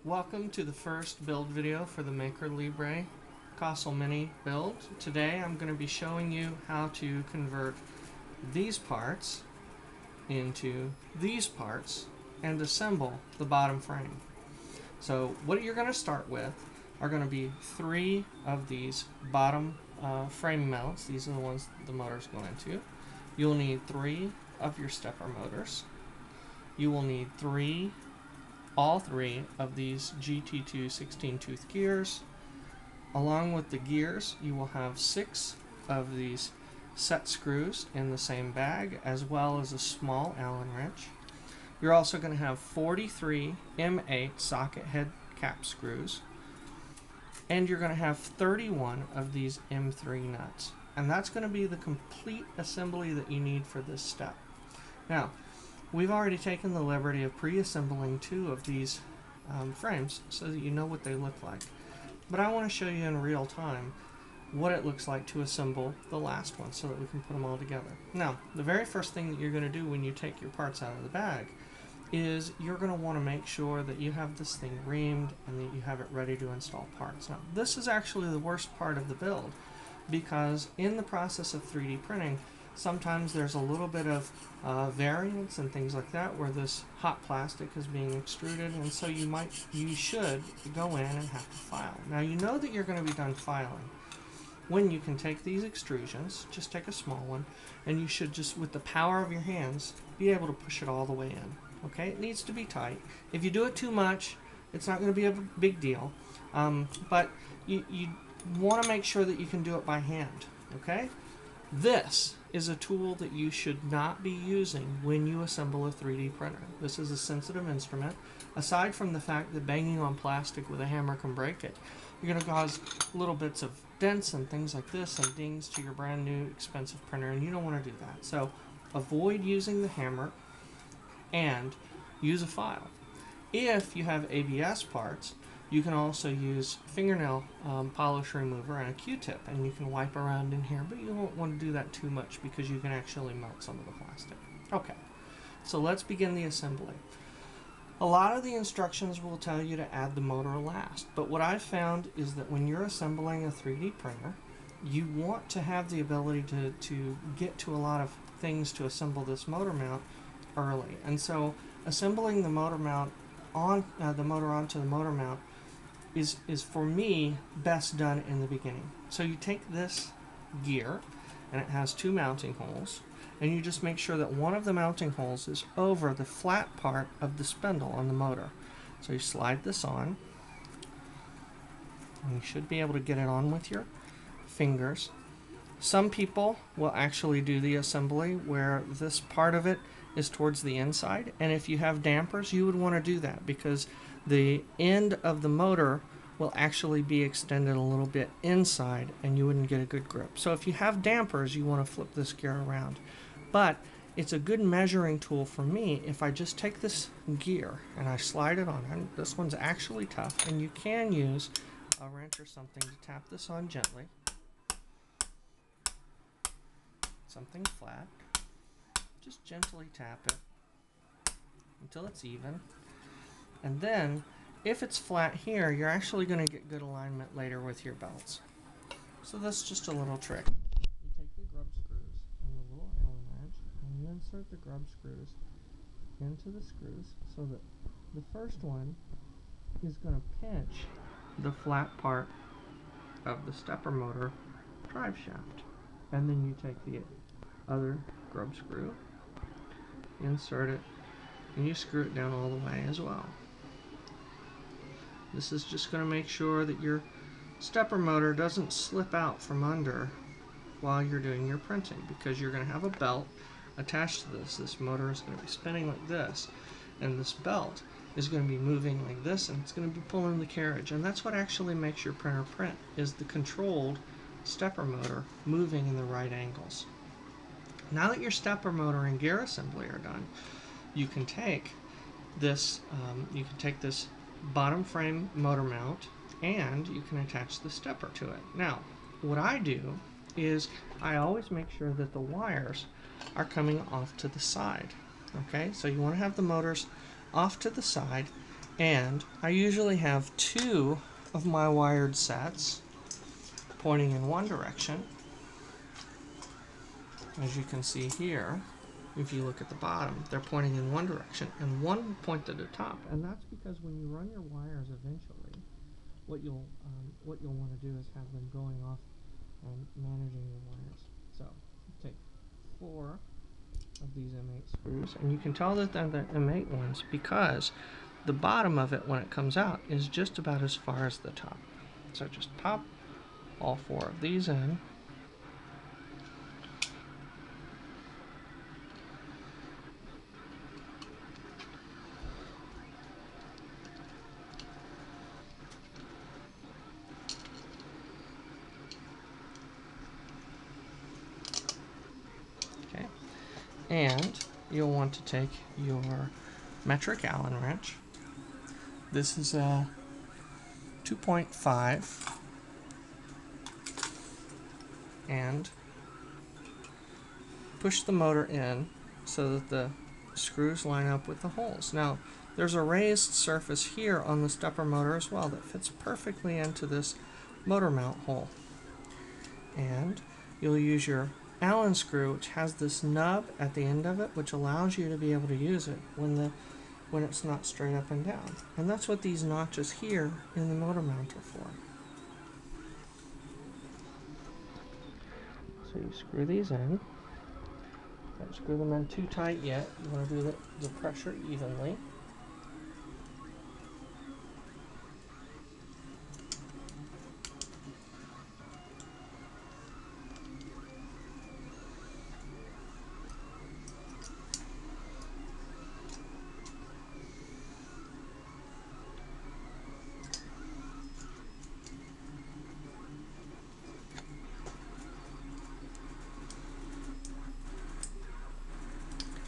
Welcome to the first build video for the Maker Libre Castle Mini build. Today I'm going to be showing you how to convert these parts into these parts and assemble the bottom frame. So what you're going to start with are going to be 3 of these bottom frame mounts. These are the ones the motor's going into. You'll need 3 of your stepper motors. You will need all 3 of these GT2 16-tooth gears. Along with the gears, you will have 6 of these set screws in the same bag, as well as a small Allen wrench. You're also going to have 43 M8 socket head cap screws, and you're going to have 31 of these M3 nuts. And that's going to be the complete assembly that you need for this step. Now, we've already taken the liberty of pre-assembling 2 of these frames so that you know what they look like. But I want to show you in real time what it looks like to assemble the last one so that we can put them all together. Now, the very first thing that you're going to do when you take your parts out of the bag is you're going to want to make sure that you have this thing reamed and that you have it ready to install parts. Now, this is actually the worst part of the build, because in the process of 3D printing, sometimes there's a little bit of variance and things like that where this hot plastic is being extruded, and so you should go in and have to file. Now you know that you're going to be done filing when you can take these extrusions, just take a small one, and you should just, with the power of your hands, be able to push it all the way in. Okay, it needs to be tight. If you do it too much, it's not going to be a big deal, but you want to make sure that you can do it by hand. Okay, this is a tool that you should not be using when you assemble a 3D printer. This is a sensitive instrument. Aside from the fact that banging on plastic with a hammer can break it, you're going to cause little bits of dents and things like this and dings to your brand new expensive printer, and you don't want to do that. So avoid using the hammer and use a file. If you have ABS parts, you can also use fingernail polish remover and a Q-tip, and you can wipe around in here, but you won't want to do that too much because you can actually melt some of the plastic. Okay, so let's begin the assembly. A lot of the instructions will tell you to add the motor last, but what I've found is that when you're assembling a 3D printer, you want to have the ability to get to a lot of things to assemble this motor mount early. And so assembling the motor mount on the motor onto the motor mount is for me best done in the beginning. So you take this gear, and it has 2 mounting holes, and you just make sure that one of the mounting holes is over the flat part of the spindle on the motor. So you slide this on, and you should be able to get it on with your fingers. Some people will actually do the assembly where this part of it is towards the inside, and if you have dampers, you would want to do that because the end of the motor will actually be extended a little bit inside and you wouldn't get a good grip. So if you have dampers, you want to flip this gear around. But it's a good measuring tool for me if I just take this gear and I slide it on. And this one's actually tough, and you can use a wrench or something to tap this on gently. Something flat. Just gently tap it until it's even. And then, if it's flat here, you're actually going to get good alignment later with your belts. So that's just a little trick. You take the grub screws and the little Allen wrench, and you insert the grub screws into the screws so that the first one is going to pinch the flat part of the stepper motor drive shaft. And then you take the other grub screw, insert it, and you screw it down all the way as well. This is just going to make sure that your stepper motor doesn't slip out from under while you're doing your printing, because you're going to have a belt attached to this. This motor is going to be spinning like this, and this belt is going to be moving like this, and it's going to be pulling the carriage, and that's what actually makes your printer print, is the controlled stepper motor moving in the right angles. Now that your stepper motor and gear assembly are done, you can take this bottom frame motor mount and you can attach the stepper to it. Now, what I do is I always make sure that the wires are coming off to the side. Okay, so you want to have the motors off to the side, And I usually have two of my wired sets pointing in one direction. As you can see here, if you look at the bottom, they're pointing in one direction and one point to the top. And that's because when you run your wires eventually, what you'll want to do is have them going off and managing your wires. So take 4 of these M8 screws, and you can tell that they're the M8 ones because the bottom of it when it comes out is just about as far as the top. So just pop all 4 of these in. Okay. And you'll want to take your metric Allen wrench. This is a 2.5, and push the motor in so that the screws line up with the holes. Now, there's a raised surface here on the stepper motor as well that fits perfectly into this motor mount hole. And you'll use your Allen screw, which has this nub at the end of it, which allows you to be able to use it when it's not straight up and down. And that's what these notches here in the motor mount are for. So you screw these in. Don't screw them in too tight yet. You want to do the pressure evenly.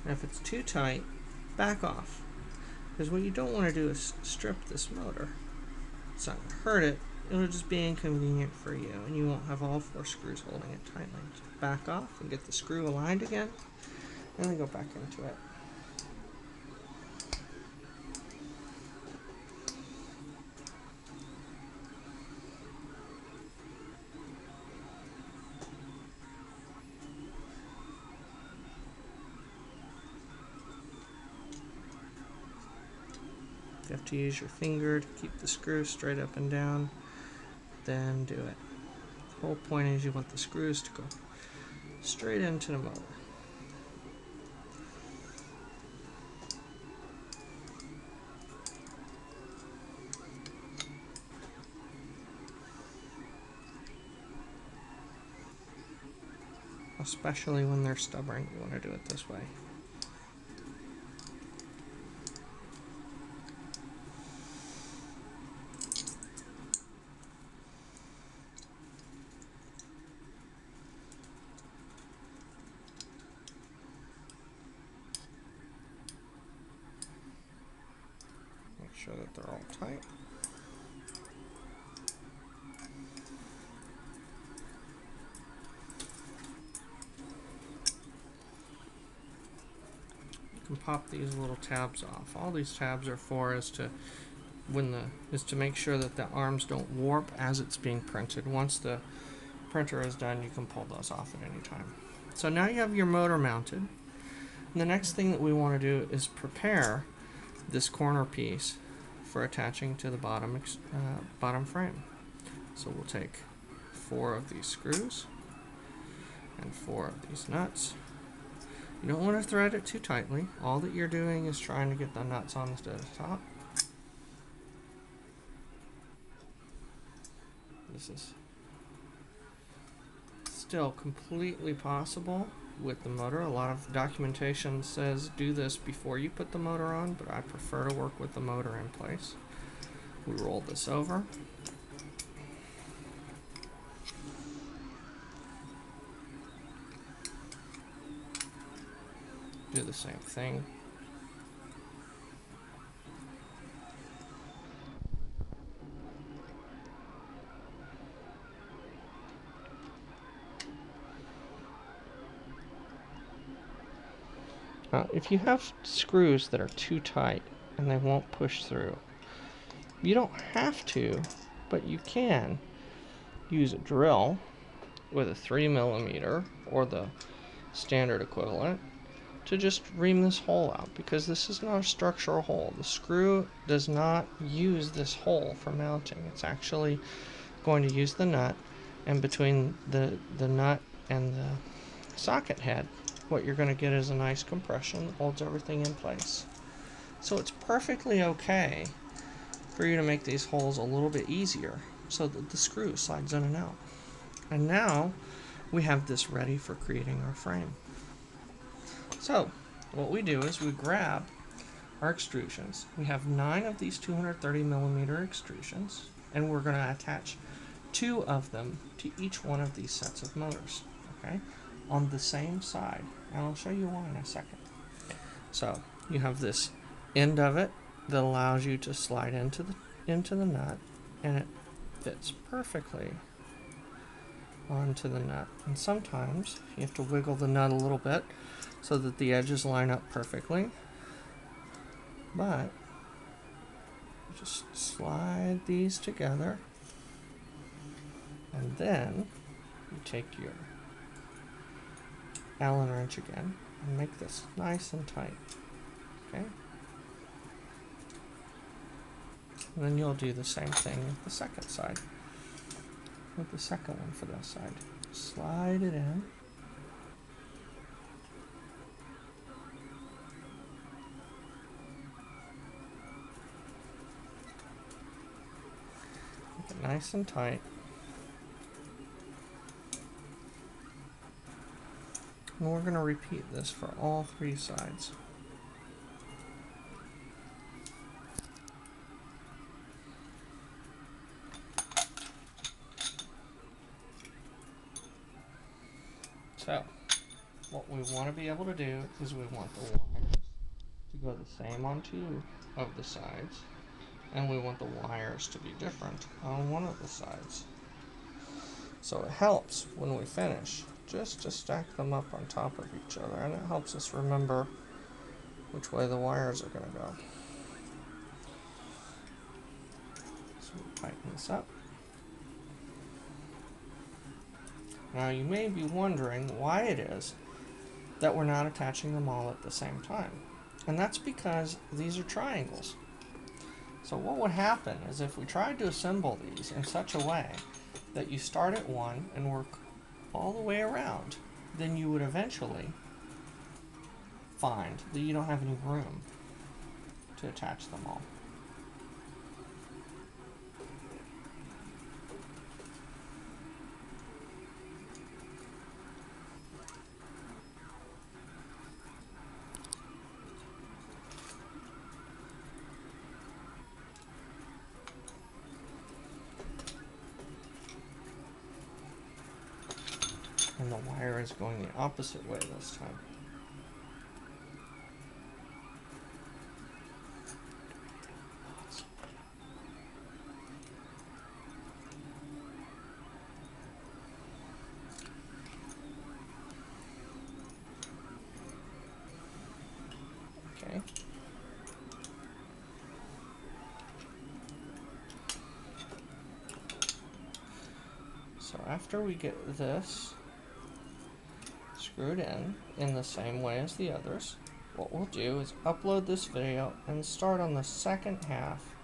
And if it's too tight, back off. Because what you don't want to do is strip this motor. It's not going to hurt it, it'll just be inconvenient for you, and you won't have all 4 screws holding it tightly. So back off and get the screw aligned again, and then go back into it. You have to use your finger to keep the screw straight up and down, then do it. The whole point is you want the screws to go straight into the motor. Especially when they're stubborn, you want to do it this way. Make sure that they're all tight. You can pop these little tabs off. All these tabs are for is to make sure that the arms don't warp as it's being printed. Once the printer is done, you can pull those off at any time. So now you have your motor mounted. And the next thing that we want to do is prepare this corner piece for attaching to the bottom frame. So we'll take 4 of these screws and 4 of these nuts. You don't want to thread it too tightly. All that you're doing is trying to get the nuts on the top. This is still completely possible with the motor. A lot of documentation says do this before you put the motor on, but I prefer to work with the motor in place. We roll this over. Do the same thing. If you have screws that are too tight and they won't push through, You don't have to, but you can use a drill with a 3mm or the standard equivalent to just ream this hole out, because this is not a structural hole. The screw does not use this hole for mounting. It's actually going to use the nut, and between the nut and the socket head, what you're going to get is a nice compression that holds everything in place. So it's perfectly okay for you to make these holes a little bit easier so that the screw slides in and out. And now we have this ready for creating our frame. So what we do is we grab our extrusions. We have 9 of these 230mm extrusions, and we're going to attach 2 of them to each one of these sets of motors, okay, on the same side. And I'll show you why in a second. So you have this end of it that allows you to slide into the nut, and it fits perfectly onto the nut. And sometimes you have to wiggle the nut a little bit so that the edges line up perfectly, but you just slide these together, and then you take your Allen wrench again and make this nice and tight, okay? And then you'll do the same thing with the second side, with the second one for this side. Slide it in. Make it nice and tight. And we're going to repeat this for all 3 sides. So, what we want to be able to do is we want the wires to go the same on 2 of the sides, and we want the wires to be different on 1 of the sides. So it helps when we finish just to stack them up on top of each other, and it helps us remember which way the wires are going to go. So we tighten this up. Now you may be wondering why it is that we're not attaching them all at the same time. And that's because these are triangles. So what would happen is if we tried to assemble these in such a way that you start at one and work all the way around, then you would eventually find that you don't have any room to attach them all. And the wire is going the opposite way this time. Okay. So after we get this screwed in the same way as the others, what we'll do is upload this video and start on the second half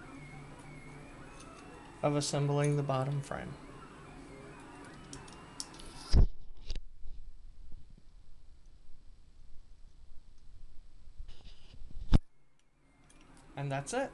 of assembling the bottom frame. And that's it.